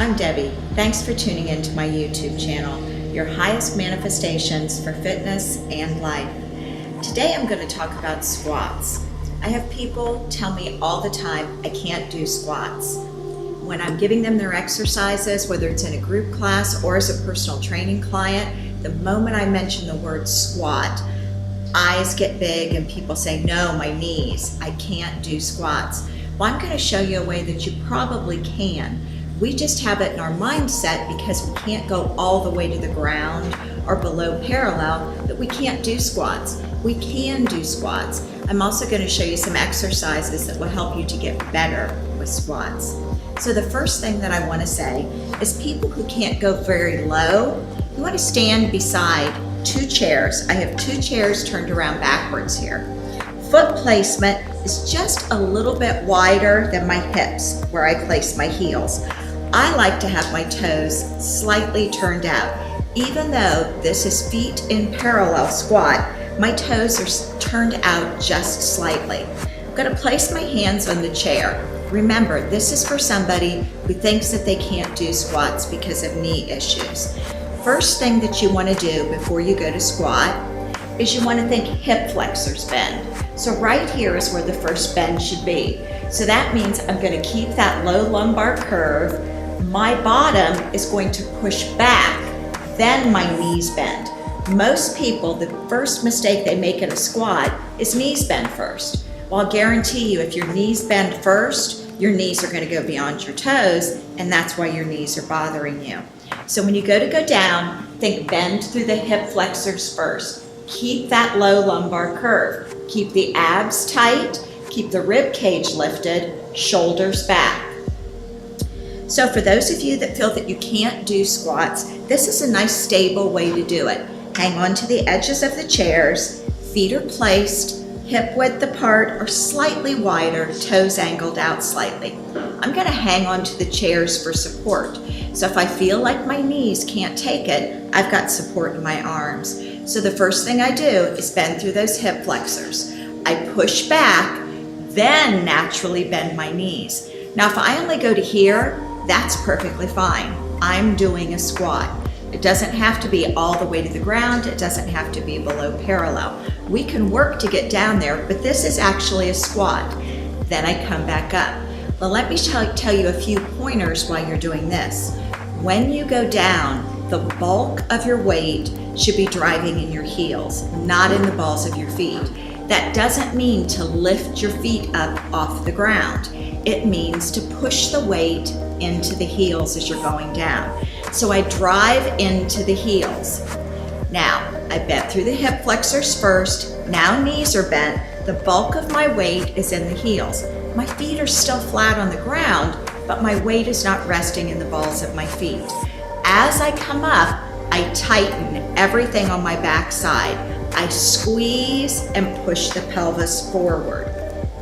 I'm Debbie. Thanks for tuning into my YouTube channel, Your Highest Manifestations for Fitness and Life. Today I'm going to talk about squats. I have people tell me all the time I can't do squats. When I'm giving them their exercises, whether it's in a group class or as a personal training client, the moment I mention the word squat, eyes get big and people say, no, my knees, I can't do squats. Well, I'm going to show you a way that you probably can. We just have it in our mindset because we can't go all the way to the ground or below parallel that we can't do squats. We can do squats. I'm also going to show you some exercises that will help you to get better with squats. So the first thing that I want to say is people who can't go very low, you want to stand beside two chairs. I have two chairs turned around backwards here. Foot placement is just a little bit wider than my hips where I place my heels. I like to have my toes slightly turned out. Even though this is feet in parallel squat, my toes are turned out just slightly. I'm going to place my hands on the chair. Remember, this is for somebody who thinks that they can't do squats because of knee issues. First thing that you want to do before you go to squat is you want to think hip flexors bend. So right here is where the first bend should be. So that means I'm going to keep that low lumbar curve. My bottom is going to push back, then my knees bend. Most people, the first mistake they make in a squat is knees bend first. Well, I'll guarantee you if your knees bend first, your knees are going to go beyond your toes, and that's why your knees are bothering you. So when you go down, think bend through the hip flexors first. Keep that low lumbar curve. Keep the abs tight, keep the rib cage lifted, shoulders back. So for those of you that feel that you can't do squats, this is a nice stable way to do it. Hang on to the edges of the chairs, feet are placed, hip width apart or slightly wider, toes angled out slightly. I'm going to hang on to the chairs for support. So if I feel like my knees can't take it, I've got support in my arms. So the first thing I do is bend through those hip flexors. I push back, then naturally bend my knees. Now if I only go to here, that's perfectly fine. I'm doing a squat. It doesn't have to be all the way to the ground. It doesn't have to be below parallel. We can work to get down there, but this is actually a squat. Then I come back up. Well, let me tell you a few pointers while you're doing this. When you go down, the bulk of your weight should be driving in your heels, not in the balls of your feet. That doesn't mean to lift your feet up off the ground. It means to push the weight into the heels as you're going down. So I drive into the heels. Now, I bent through the hip flexors first. Now knees are bent. The bulk of my weight is in the heels. My feet are still flat on the ground, but my weight is not resting in the balls of my feet. As I come up, I tighten everything on my backside. I squeeze and push the pelvis forward.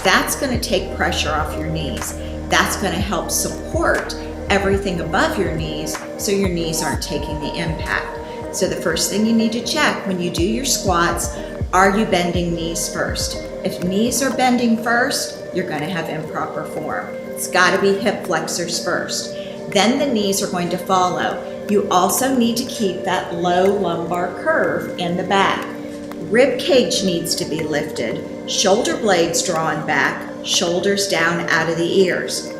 That's going to take pressure off your knees. That's going to help support everything above your knees so your knees aren't taking the impact. So the first thing you need to check when you do your squats, are you bending knees first? If knees are bending first, you're going to have improper form. It's got to be hip flexors first. Then the knees are going to follow. You also need to keep that low lumbar curve in the back. Rib cage needs to be lifted, shoulder blades drawn back, shoulders down out of the ears.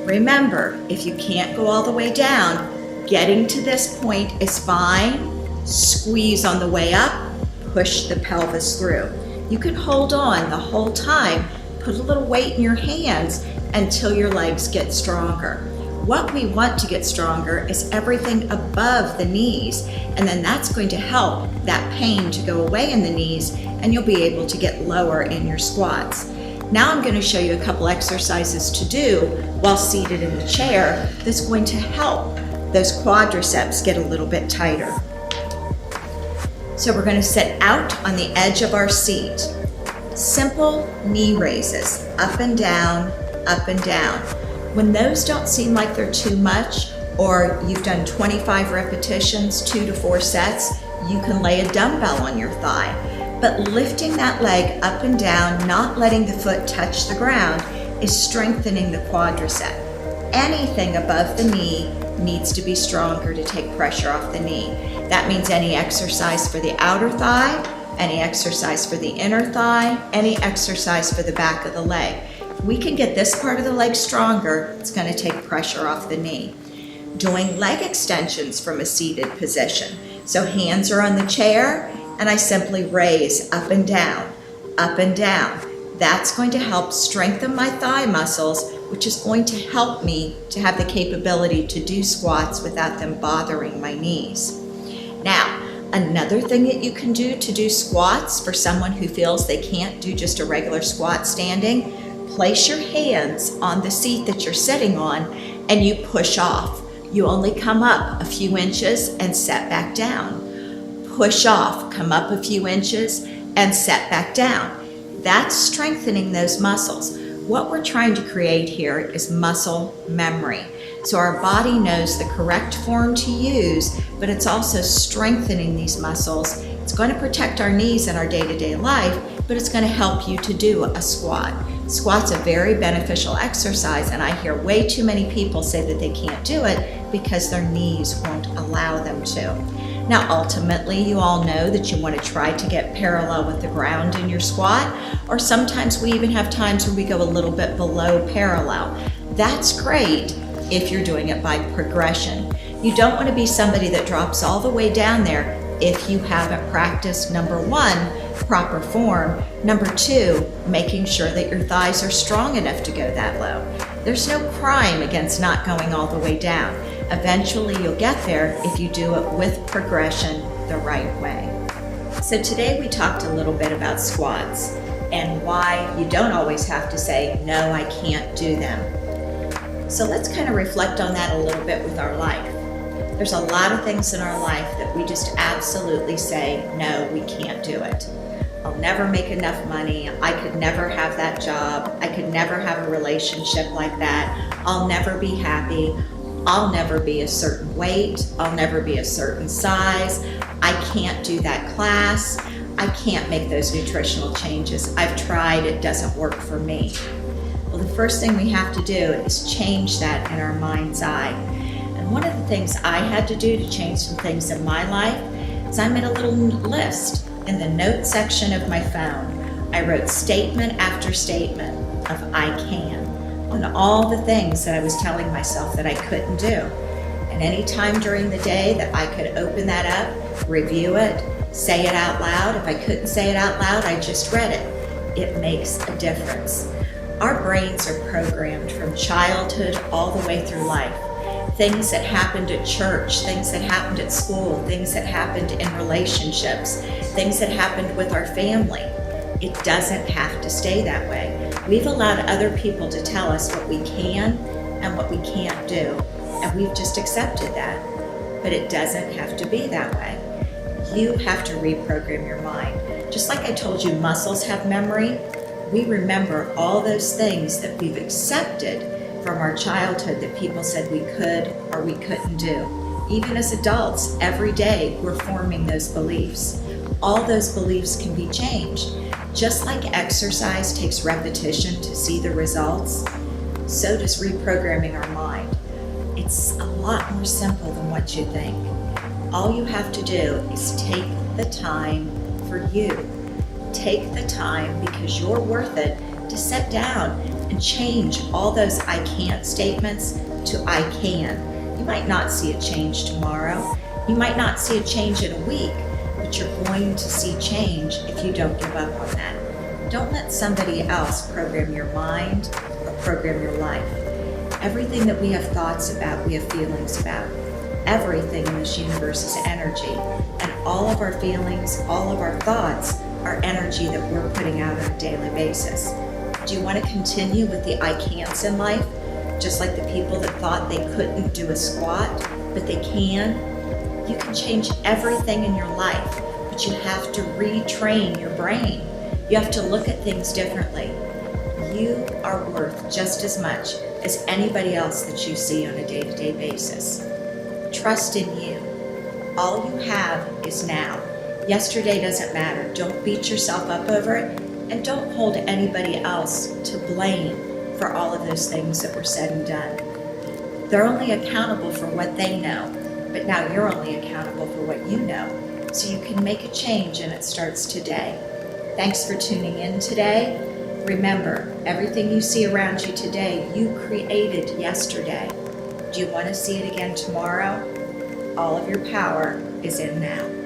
Remember, if you can't go all the way down, getting to this point is fine. Squeeze on the way up, push the pelvis through. You can hold on the whole time, put a little weight in your hands until your legs get stronger. What we want to get stronger is everything above the knees, and then that's going to help that pain to go away in the knees, and you'll be able to get lower in your squats. Now I'm going to show you a couple exercises to do while seated in the chair that's going to help those quadriceps get a little bit tighter. So we're going to sit out on the edge of our seat. Simple knee raises, up and down, up and down. When those don't seem like they're too much, or you've done 25 repetitions, 2 to 4 sets, you can lay a dumbbell on your thigh. But lifting that leg up and down, not letting the foot touch the ground, is strengthening the quadricep. anything above the knee needs to be stronger to take pressure off the knee. That means any exercise for the outer thigh, any exercise for the inner thigh, any exercise for the back of the leg. If we can get this part of the leg stronger, it's going to take pressure off the knee. Doing leg extensions from a seated position. So hands are on the chair, and I simply raise up and down, up and down. That's going to help strengthen my thigh muscles, which is going to help me to have the capability to do squats without them bothering my knees. Now, another thing that you can do to do squats for someone who feels they can't do just a regular squat standing, place your hands on the seat that you're sitting on and you push off. You only come up a few inches and set back down. Push off, come up a few inches and set back down. That's strengthening those muscles. What we're trying to create here is muscle memory. So our body knows the correct form to use, but it's also strengthening these muscles. It's going to protect our knees in our day-to-day life, but it's going to help you to do a squat. Squat's a very beneficial exercise, and I hear way too many people say that they can't do it because their knees won't allow them to. Now, ultimately, you all know that you want to try to get parallel with the ground in your squat, or sometimes we even have times where we go a little bit below parallel. That's great if you're doing it by progression. You don't want to be somebody that drops all the way down there if you haven't practiced, number one, proper form, number two, making sure that your thighs are strong enough to go that low. There's no crime against not going all the way down. Eventually you'll get there if you do it with progression the right way. So today we talked a little bit about squats and why you don't always have to say, no, I can't do them. So let's kind of reflect on that a little bit with our life. There's a lot of things in our life that we just absolutely say, no, we can't do it. I'll never make enough money. I could never have that job. I could never have a relationship like that. I'll never be happy. I'll never be a certain weight. I'll never be a certain size. I can't do that class. I can't make those nutritional changes. I've tried, it doesn't work for me. Well, the first thing we have to do is change that in our mind's eye. And one of the things I had to do to change some things in my life is I made a little list in the notes section of my phone. I wrote statement after statement of I can on all the things that I was telling myself that I couldn't do. And any time during the day that I could open that up, review it, say it out loud. If I couldn't say it out loud, I just read it. It makes a difference. Our brains are programmed from childhood all the way through life. Things that happened at church, things that happened at school, things that happened in relationships, things that happened with our family. It doesn't have to stay that way. We've allowed other people to tell us what we can and what we can't do, and we've just accepted that. But it doesn't have to be that way. You have to reprogram your mind. Just like I told you, muscles have memory. We remember all those things that we've accepted from our childhood that people said we could or we couldn't do. Even as adults, every day we're forming those beliefs. All those beliefs can be changed. Just like exercise takes repetition to see the results, so does reprogramming our mind. It's a lot more simple than what you think. All you have to do is take the time for you. Take the time, because you're worth it, to sit down and change all those I can't statements to I can. You might not see a change tomorrow. You might not see a change in a week, but you're going to see change if you don't give up on that. Don't let somebody else program your mind or program your life. Everything that we have thoughts about, we have feelings about. Everything in this universe is energy, and all of our feelings, all of our thoughts are energy that we're putting out on a daily basis. Do you want to continue with the I can'ts in life? Just like the people that thought they couldn't do a squat, but they can? You can change everything in your life, but you have to retrain your brain. You have to look at things differently. You are worth just as much as anybody else that you see on a day-to-day basis. Trust in you. All you have is now. Yesterday doesn't matter. Don't beat yourself up over it, and don't hold anybody else to blame for all of those things that were said and done. They're only accountable for what they know, but now you're only accountable for what you know. So you can make a change, and it starts today. Thanks for tuning in today. Remember, everything you see around you today, you created yesterday. Do you want to see it again tomorrow? All of your power is in now.